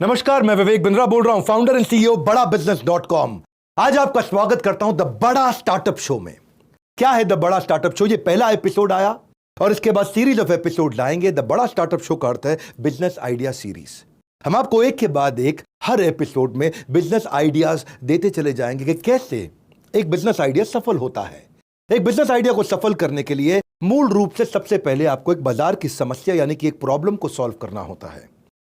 नमस्कार, मैं विवेक बिंद्रा बोल रहा हूं, फाउंडर एंड सीईओ बड़ा बिजनेस .com। आज आपका स्वागत करता हूं द बड़ा स्टार्टअप शो में। क्या है द बड़ा स्टार्टअप शो? ये पहला एपिसोड आया और इसके बाद सीरीज ऑफ एपिसोड लाएंगे। द बड़ा स्टार्टअप शो का अर्थ है बिजनेस आइडिया सीरीज। हम आपको एक के बाद एक हर एपिसोड में बिजनेस आइडियाज देते चले जाएंगे कि कैसे एक बिजनेस आइडिया सफल होता है। एक बिजनेस आइडिया को सफल करने के लिए मूल रूप से सबसे पहले आपको एक बाजार की समस्या यानी कि एक प्रॉब्लम को सॉल्व करना होता है,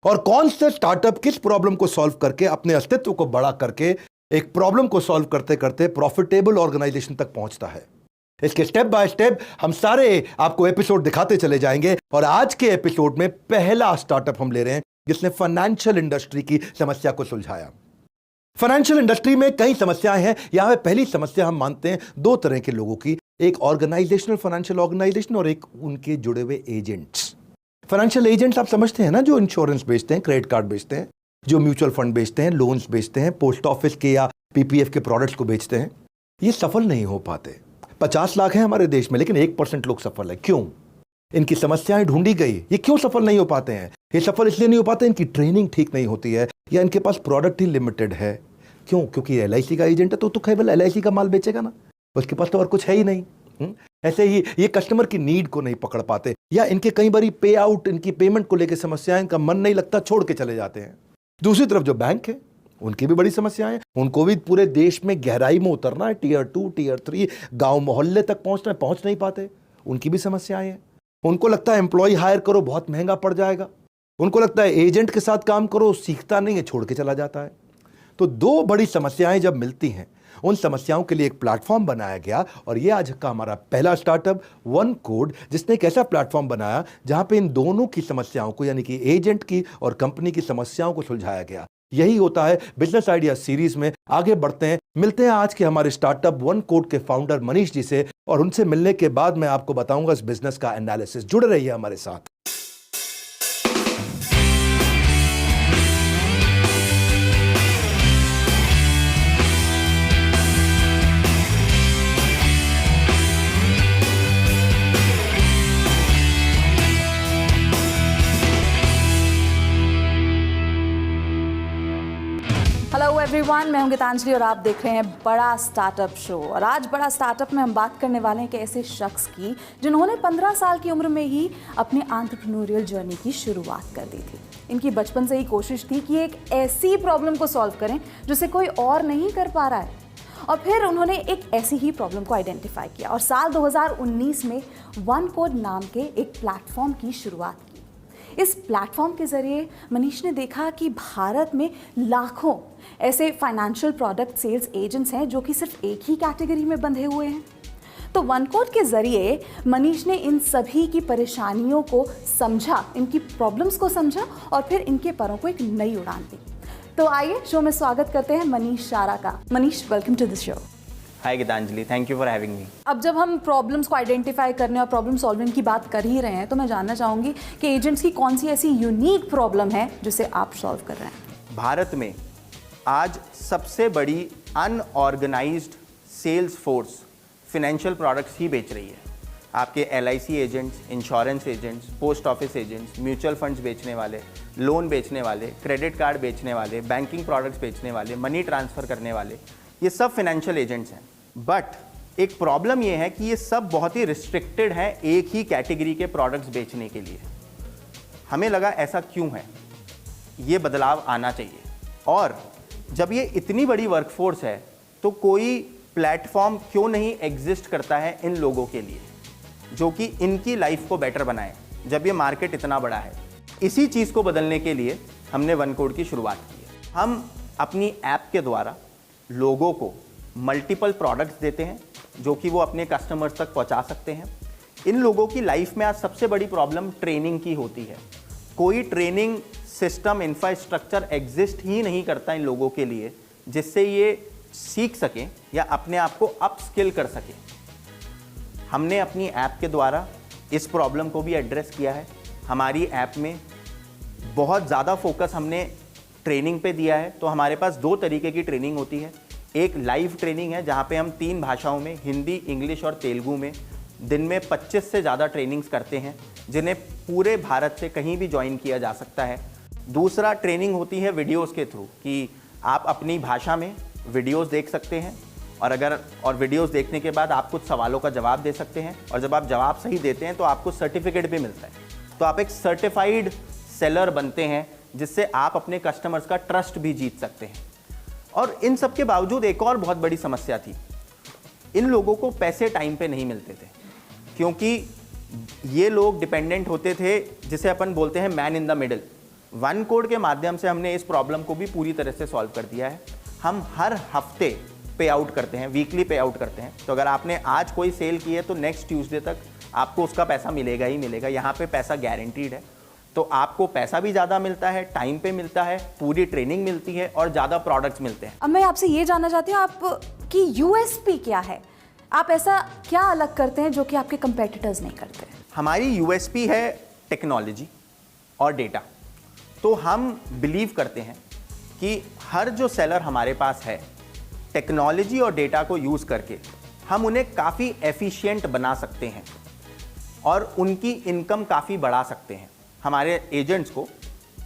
और कौन से स्टार्टअप किस प्रॉब्लम को सॉल्व करके अपने अस्तित्व को बड़ा करके एक प्रॉब्लम को सॉल्व करते करते प्रॉफिटेबल ऑर्गेनाइजेशन तक पहुंचता है। इसके स्टेप बाय स्टेप हम सारे आपको एपिसोड दिखाते चले जाएंगे। और आज के एपिसोड में पहला स्टार्टअप हम ले रहे हैं जिसने फाइनेंशियल इंडस्ट्री की समस्या को सुलझाया। फाइनेंशियल इंडस्ट्री में कई समस्याएं हैं। यहां पे पहली समस्या हम मानते हैं दो तरह के लोगों की, एक ऑर्गेनाइजेशनल फाइनेंशियल ऑर्गेनाइजेशन और एक उनके जुड़े हुए एजेंट्स। फाइनेंशियल एजेंट्स आप समझते हैं ना, जो इंश्योरेंस बेचते हैं, क्रेडिट कार्ड बेचते हैं, जो म्यूचुअल फंड बेचते हैं, लोन्स बेचते हैं, पोस्ट ऑफिस के या पीपीएफ के प्रोडक्ट्स को बेचते हैं। ये सफल नहीं हो पाते। 50 लाख हैं हमारे देश में, लेकिन 1% लोग सफल है। क्यों? इनकी समस्याएं ढूंढी गई। ये क्यों सफल नहीं हो पाते हैं? ये सफल इसलिए नहीं हो पाते, इनकी ट्रेनिंग ठीक नहीं होती है या इनके पास प्रोडक्ट ही लिमिटेड है। क्यों? क्योंकि LIC का एजेंट है तो केवल LIC का माल बेचेगा ना, उसके पास तो और कुछ है ही नहीं। ऐसे ही ये कस्टमर की नीड को नहीं पकड़ पाते, या इनके कई बारी पे आउट, इनकी पेमेंट को लेकर समस्याएं, इनका मन नहीं लगता, छोड़ के चले जाते हैं। दूसरी तरफ जो बैंक है उनकी भी बड़ी समस्याएं हैं। उनको भी पूरे देश में गहराई में उतरना है, Tier 2 Tier 3 गांव मोहल्ले तक पहुंचना है, पहुंच नहीं पाते। उनकी भी समस्याएं हैं। उनको लगता है एम्प्लॉय हायर करो बहुत महंगा पड़ जाएगा। उनको लगता है एजेंट के साथ काम करो, सीखता नहीं है, छोड़ के चला जाता है। तो दो बड़ी समस्याएं जब मिलती हैं, उन समस्याओं के लिए एक प्लेटफॉर्म बनाया गया। और ये आज का हमारा पहला स्टार्टअप OneCode, जिसने एक ऐसा प्लेटफॉर्म बनाया जहां पे इन दोनों की समस्याओं को यानी कि एजेंट की और कंपनी की समस्याओं को सुलझाया गया। यही होता है बिजनेस आइडिया सीरीज में। आगे बढ़ते हैं, मिलते हैं आज के हमारे स्टार्टअप OneCode के फाउंडर मनीष जी से, और उनसे मिलने के बाद मैं आपको बताऊंगा इस बिजनेस का एनालिसिस। जुड़े रहिए हमारे साथ। हेलो एवरीवन, मैं हूं गीतांजलि और आप देख रहे हैं बड़ा स्टार्टअप शो। और आज बड़ा स्टार्टअप में हम बात करने वाले हैं कि ऐसे शख्स की जिन्होंने 15 साल की उम्र में ही अपनी एंटरप्रेन्योरियल जर्नी की शुरुआत कर दी थी। इनकी बचपन से ही कोशिश थी कि एक ऐसी प्रॉब्लम को सॉल्व करें जिसे कोई और नहीं कर पा रहा है, और फिर उन्होंने एक ऐसी ही प्रॉब्लम को आइडेंटिफाई किया और साल 2019 में OneCode नाम के एक प्लेटफॉर्म की शुरुआत की। इस प्लेटफॉर्म के ज़रिए मनीष ने देखा कि भारत में लाखों ऐसे फाइनेंशियल प्रोडक्ट सेल्स एजेंट्स हैं जो कि सिर्फ एक ही कैटेगरी में बंधे हुए हैं। तो OneCode के ज़रिए मनीष ने इन सभी की परेशानियों को समझा, इनकी प्रॉब्लम्स को समझा और फिर इनके परों को एक नई उड़ान दी। तो आइए शो में स्वागत करते हैं मनीष शारा का। Manish, welcome to the show. Hi Geetanjali, thank you for having me. अब जब हम प्रॉब्लम्स को आइडेंटिफाई करने और प्रॉब्लम सॉल्विंग की बात कर ही रहे हैं, तो मैं जानना चाहूँगी कि एजेंट्स की कौन सी ऐसी यूनिक प्रॉब्लम है जिसे आप सॉल्व कर रहे हैं। भारत में आज सबसे बड़ी unorganised sales force financial products ही बेच रही है। आपके LIC agents, insurance agents, post office agents, mutual funds बेचने वाले, लोन बेचने वाले, क्रेडिट कार्ड बेचने वाले, बैंकिंग प्रोडक्ट्स बेचने वाले, मनी ट्रांसफ़र करने वाले, ये सब फिनेंशियल एजेंट्स हैं। बट एक प्रॉब्लम ये है कि ये सब बहुत ही रिस्ट्रिक्टेड हैं एक ही कैटेगरी के प्रोडक्ट्स बेचने के लिए। हमें लगा ऐसा क्यों है, ये बदलाव आना चाहिए। और जब ये इतनी बड़ी वर्कफोर्स है तो कोई प्लेटफॉर्म क्यों नहीं एग्जिस्ट करता है इन लोगों के लिए जो कि इनकी लाइफ को बेटर बनाए, जब ये मार्केट इतना बड़ा है। इसी चीज़ को बदलने के लिए हमने OneCode की शुरुआत की है। हम अपनी ऐप के द्वारा लोगों को मल्टीपल प्रोडक्ट्स देते हैं जो कि वो अपने कस्टमर्स तक पहुंचा सकते हैं। इन लोगों की लाइफ में आज सबसे बड़ी प्रॉब्लम ट्रेनिंग की होती है। कोई ट्रेनिंग सिस्टम, इंफ्रास्ट्रक्चर एग्जिस्ट ही नहीं करता इन लोगों के लिए जिससे ये सीख सकें या अपने आप को अप स्किल कर सकें। हमने अपनी ऐप के द्वारा इस प्रॉब्लम को भी एड्रेस किया है। हमारी ऐप में बहुत ज़्यादा फोकस हमने ट्रेनिंग पे दिया है। तो हमारे पास दो तरीके की ट्रेनिंग होती है। एक लाइव ट्रेनिंग है जहाँ पे हम 3 भाषाओं में, हिंदी, इंग्लिश और तेलुगु में दिन में 25 से ज़्यादा ट्रेनिंग्स करते हैं जिन्हें पूरे भारत से कहीं भी ज्वाइन किया जा सकता है। दूसरा ट्रेनिंग होती है वीडियोस के थ्रू कि आप अपनी भाषा में वीडियोस देख सकते हैं और वीडियोस देखने के बाद आप कुछ सवालों का जवाब दे सकते हैं और जब आप जवाब सही देते हैं तो आपको सर्टिफिकेट भी मिलता है। तो आप एक सर्टिफाइड सेलर बनते हैं जिससे आप अपने कस्टमर्स का ट्रस्ट भी जीत सकते हैं। और इन सब के बावजूद एक और बहुत बड़ी समस्या थी, इन लोगों को पैसे टाइम पे नहीं मिलते थे क्योंकि ये लोग डिपेंडेंट होते थे, जिसे अपन बोलते हैं man in the middle. One code के माध्यम से हमने इस प्रॉब्लम को भी पूरी तरह से सॉल्व कर दिया है। हम हर हफ्ते पे आउट करते हैं, वीकली पे आउट करते हैं। तो अगर आपने आज कोई सेल की है तो नेक्स्ट ट्यूसडे तक आपको उसका पैसा मिलेगा ही मिलेगा। यहाँ पे पैसा गारंटीड है, तो आपको पैसा भी ज़्यादा मिलता है, टाइम पे मिलता है, पूरी ट्रेनिंग मिलती है और ज़्यादा प्रोडक्ट्स मिलते हैं। अब मैं आपसे ये जानना चाहती हूँ आपकी यूएसपी क्या है, आप ऐसा क्या अलग करते हैं जो कि आपके कंपेटिटर्स नहीं करते? हमारी यूएसपी है टेक्नोलॉजी और डेटा। तो हम बिलीव करते हैं कि हर जो सेलर हमारे पास है, टेक्नोलॉजी और डेटा को यूज़ करके हम उन्हें काफ़ी एफिशिएंट बना सकते हैं और उनकी इनकम काफ़ी बढ़ा सकते हैं। हमारे एजेंट्स को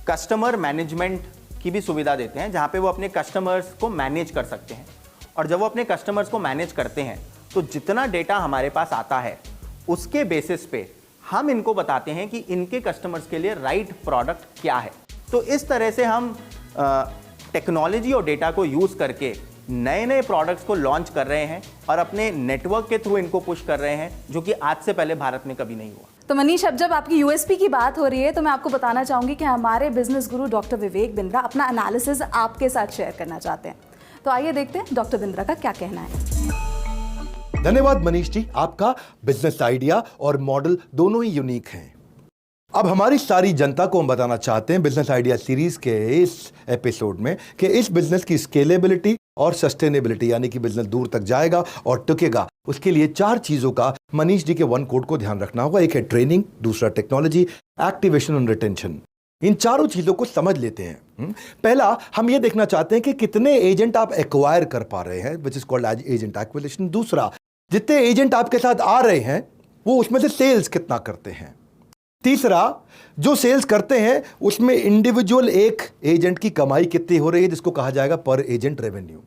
कस्टमर मैनेजमेंट की भी सुविधा देते हैं जहाँ पे वो अपने कस्टमर्स को मैनेज कर सकते हैं। और जब वो अपने कस्टमर्स को मैनेज करते हैं तो जितना डेटा हमारे पास आता है उसके बेसिस पे हम इनको बताते हैं कि इनके कस्टमर्स के लिए राइट प्रोडक्ट क्या है। तो इस तरह से हम टेक्नोलॉजी और डेटा को यूज़ करके नए नए प्रोडक्ट्स को लॉन्च कर रहे हैं और अपने नेटवर्क के थ्रू इनको पुश कर रहे हैं, जो कि आज से पहले भारत में कभी नहीं हुआ। तो मनीष, अब जब आपकी यूएसपी की बात हो रही है तो मैं आपको बताना चाहूंगी कि हमारे बिजनेस गुरु डॉक्टर विवेक बिंद्रा अपना एनालिसिस आपके साथ शेयर करना चाहते हैं। तो आइए देखते हैं डॉक्टर बिंद्रा का क्या कहना है। धन्यवाद मनीष जी, आपका बिजनेस आइडिया और मॉडल दोनों ही यूनिक हैं। अब हमारी सारी जनता को हम बताना चाहते हैं बिजनेस आइडिया सीरीज के इस एपिसोड में कि इस बिजनेस की स्केलेबिलिटी और सस्टेनेबिलिटी, यानी कि बिजनेस दूर तक जाएगा और टिकेगा, उसके लिए 4 चीजों का मनीष जी के वन कोड को ध्यान रखना होगा। एक है ट्रेनिंग, दूसरा टेक्नोलॉजी, एक्टिवेशन और रिटेंशन। इन चारों चीजों को समझ लेते हैं। पहला, हम ये देखना चाहते हैं कि कितने एजेंट आप एक्वायर कर पा रहे हैं, which is called as agent acquisition. दूसरा, जितने एजेंट आपके साथ आ रहे हैं वो उसमें से सेल्स कितना करते हैं। तीसरा, जो सेल्स करते हैं उसमें इंडिविजुअल एक एजेंट की कमाई कितनी हो रही है, जिसको कहा जाएगा पर एजेंट रेवेन्यू।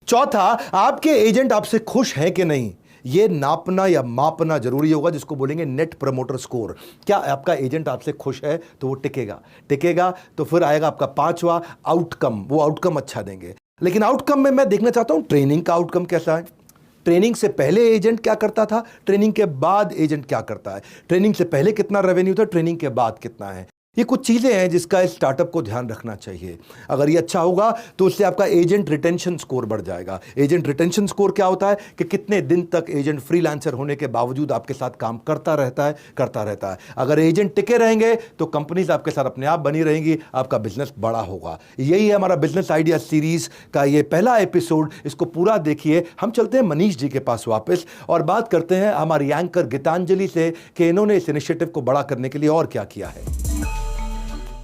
चौथा, आपके एजेंट आपसे खुश हैं कि नहीं, ये नापना या मापना जरूरी होगा, जिसको बोलेंगे नेट प्रमोटर स्कोर। क्या आपका एजेंट आपसे खुश है तो वो टिकेगा तो फिर आएगा आपका 5वां आउटकम, वो आउटकम अच्छा देंगे। लेकिन आउटकम में मैं देखना चाहता हूं ट्रेनिंग का आउटकम कैसा है। ट्रेनिंग से पहले एजेंट क्या करता था, ट्रेनिंग के बाद एजेंट क्या करता है, ट्रेनिंग से पहले कितना रेवेन्यू था, ट्रेनिंग के बाद कितना है। ये कुछ चीज़ें हैं जिसका इस स्टार्टअप को ध्यान रखना चाहिए। अगर ये अच्छा होगा तो उससे आपका एजेंट रिटेंशन स्कोर बढ़ जाएगा। एजेंट रिटेंशन स्कोर क्या होता है कि कितने दिन तक एजेंट फ्रीलांसर होने के बावजूद आपके साथ काम करता रहता है। अगर एजेंट टिके रहेंगे तो कंपनीज आपके साथ अपने आप बनी रहेंगी, आपका बिजनेस बड़ा होगा। यही है हमारा बिजनेस आइडिया सीरीज का ये पहला एपिसोड, इसको पूरा देखिए। हम चलते हैं मनीष जी के पास वापस और बात करते हैं हमारी एंकर गीतांजलि से कि इन्होंने इस इनिशिएटिव को बड़ा करने के लिए और क्या किया है।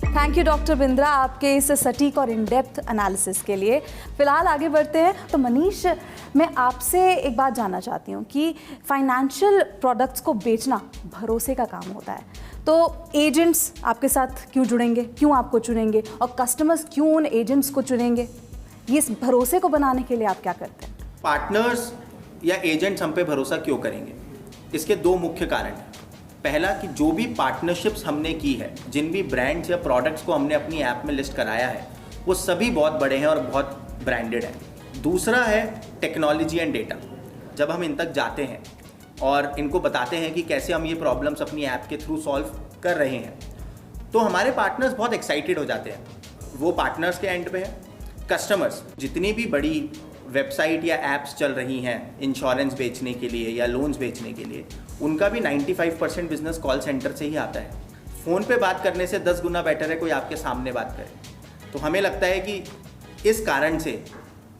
थैंक यू डॉक्टर बिंद्रा आपके इस सटीक और इन डेप्थ एनालिसिस के लिए। फिलहाल आगे बढ़ते हैं। तो मनीष, मैं आपसे एक बात जानना चाहती हूँ कि फाइनेंशियल प्रोडक्ट्स को बेचना भरोसे का काम होता है, तो एजेंट्स आपके साथ क्यों जुड़ेंगे, क्यों आपको चुनेंगे, और कस्टमर्स क्यों उन एजेंट्स को चुनेंगे? ये इस भरोसे को बनाने के लिए आप क्या करते हैं? पार्टनर्स या एजेंट्स हम पे भरोसा क्यों करेंगे? इसके 2 मुख्य कारण हैं। पहला कि जो भी पार्टनरशिप्स हमने की है, जिन भी ब्रांड्स या प्रोडक्ट्स को हमने अपनी ऐप में लिस्ट कराया है, वो सभी बहुत बड़े हैं और बहुत ब्रांडेड हैं। दूसरा है टेक्नोलॉजी एंड डेटा। जब हम इन तक जाते हैं और इनको बताते हैं कि कैसे हम ये प्रॉब्लम्स अपनी ऐप के थ्रू सॉल्व कर रहे हैं, तो हमारे पार्टनर्स बहुत एक्साइटेड हो जाते हैं। वो पार्टनर्स के एंड पे है। कस्टमर्स, जितनी भी बड़ी वेबसाइट या ऐप्स चल रही हैं इंश्योरेंस बेचने के लिए या लोन्स बेचने के लिए, उनका भी 95% बिजनेस कॉल सेंटर से ही आता है। फ़ोन पे बात करने से 10 गुना बेटर है कोई आपके सामने बात करे। तो हमें लगता है कि इस कारण से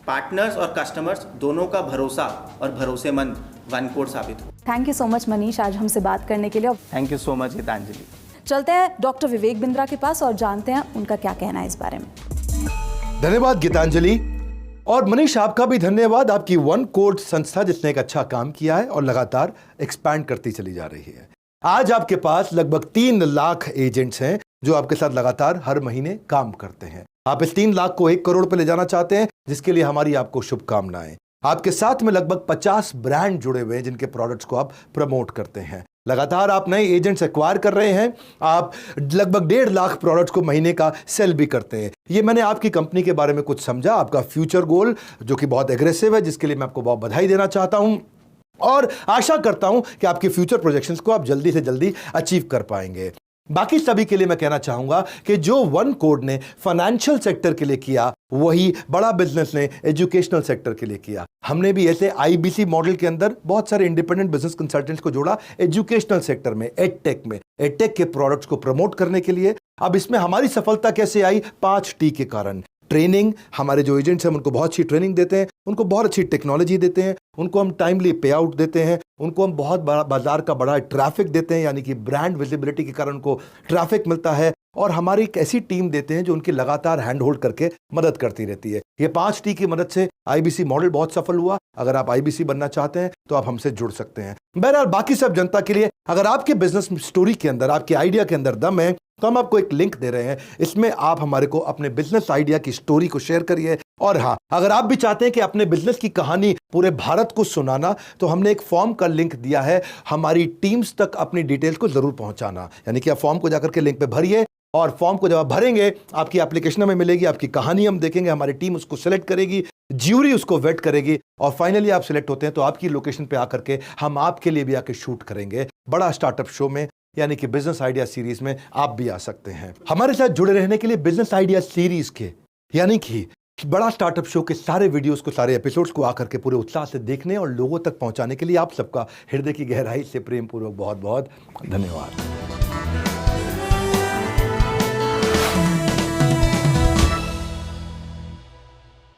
पार्टनर्स और कस्टमर्स दोनों का भरोसा और भरोसेमंद वन कोड साबित हो। Thank you so much Manish आज हमसे बात करने के लिए। Thank you so much Geetanjali. चलते हैं डॉक्टर विवेक बिंद्रा के पास और जानते हैं उनका क्या कहना है इस बारे में। धन्यवाद गीतांजलि। और मनीष, आपका भी धन्यवाद, आपकी वन कोड संस्था जिसने एक अच्छा काम किया है और लगातार एक्सपैंड करती चली जा रही है। आज आपके पास लगभग 3 लाख एजेंट्स हैं जो आपके साथ लगातार हर महीने काम करते हैं। आप इस 3 लाख को 1 करोड़ पे ले जाना चाहते हैं, जिसके लिए हमारी आपको शुभकामनाएं। आपके साथ में लगभग 50 ब्रांड जुड़े हुए हैं जिनके प्रोडक्ट्स को आप प्रमोट करते हैं। लगातार आप नए एजेंट्स एक्वायर कर रहे हैं। आप लगभग 1.5 लाख प्रोडक्ट्स को महीने का सेल भी करते हैं। ये मैंने आपकी कंपनी के बारे में कुछ समझा, आपका फ्यूचर गोल जो कि बहुत एग्रेसिव है, जिसके लिए मैं आपको बहुत बधाई देना चाहता हूं और आशा करता हूं कि आपके फ्यूचर प्रोजेक्शंस को आप जल्दी से जल्दी अचीव कर पाएंगे। बाकी सभी के लिए मैं कहना चाहूंगा कि जो वन कोड ने फाइनेंशियल सेक्टर के लिए किया, वही बड़ा बिजनेस ने एजुकेशनल सेक्टर के लिए किया। हमने भी ऐसे आईबीसी मॉडल के अंदर बहुत सारे इंडिपेंडेंट बिजनेस कंसल्टेंट्स को जोड़ा एजुकेशनल सेक्टर में, एडटेक के प्रोडक्ट्स को प्रमोट करने के लिए। अब इसमें हमारी सफलता कैसे आई? 5T के कारण। ट्रेनिंग, हमारे जो एजेंट्स हैं उनको बहुत अच्छी ट्रेनिंग देते हैं, उनको बहुत अच्छी टेक्नोलॉजी देते हैं, उनको हम टाइमली पे आउट देते हैं, उनको हम बहुत बड़ा बाजार का बड़ा ट्रैफिक देते हैं, यानी कि ब्रांड विजिबिलिटी के कारण उनको ट्रैफिक मिलता है, और हमारी एक ऐसी टीम देते हैं जो उनकी लगातार हैंड होल्ड करके मदद करती रहती है। ये 5T की मदद से आईबीसी मॉडल बहुत सफल हुआ। अगर आप आईबीसी बनना चाहते हैं तो आप हमसे जुड़ सकते हैं। बहरहाल बाकी सब जनता के लिए, अगर आपके बिजनेस स्टोरी के अंदर, आपके आइडिया के अंदर दम है, तो हम आपको एक लिंक दे रहे हैं। इसमें आप हमारे को अपने बिजनेस आइडिया की स्टोरी को शेयर करिए। और हाँ, अगर आप भी चाहते हैं कि अपने बिजनेस की कहानी पूरे भारत को सुनाना, तो हमने एक फॉर्म का लिंक दिया है। हमारी टीम्स तक अपनी डिटेल्स को जरूर पहुंचाना, यानी कि आप फॉर्म को जाकर के लिंक पे भरिए, और फॉर्म को जब आप भरेंगे आपकी एप्लीकेशन हमें मिलेगी, आपकी कहानी हम देखेंगे, हमारी टीम उसको सिलेक्ट करेगी, ज्यूरी उसको वेट करेगी, और फाइनली आप सिलेक्ट होते हैं तो आपकी लोकेशन पे आकर के हम आपके लिए भी आके शूट करेंगे। बड़ा स्टार्टअप शो में, यानी कि बिजनेस आइडिया सीरीज में आप भी आ सकते हैं। हमारे साथ जुड़े रहने के लिए बिजनेस आइडिया सीरीज के, यानी कि बड़ा स्टार्टअप शो के सारे वीडियोस को, सारे एपिसोड्स को आकर के पूरे उत्साह से देखने और लोगों तक पहुंचाने के लिए आप सबका हृदय की गहराई से प्रेम पूर्वक बहुत बहुत धन्यवाद।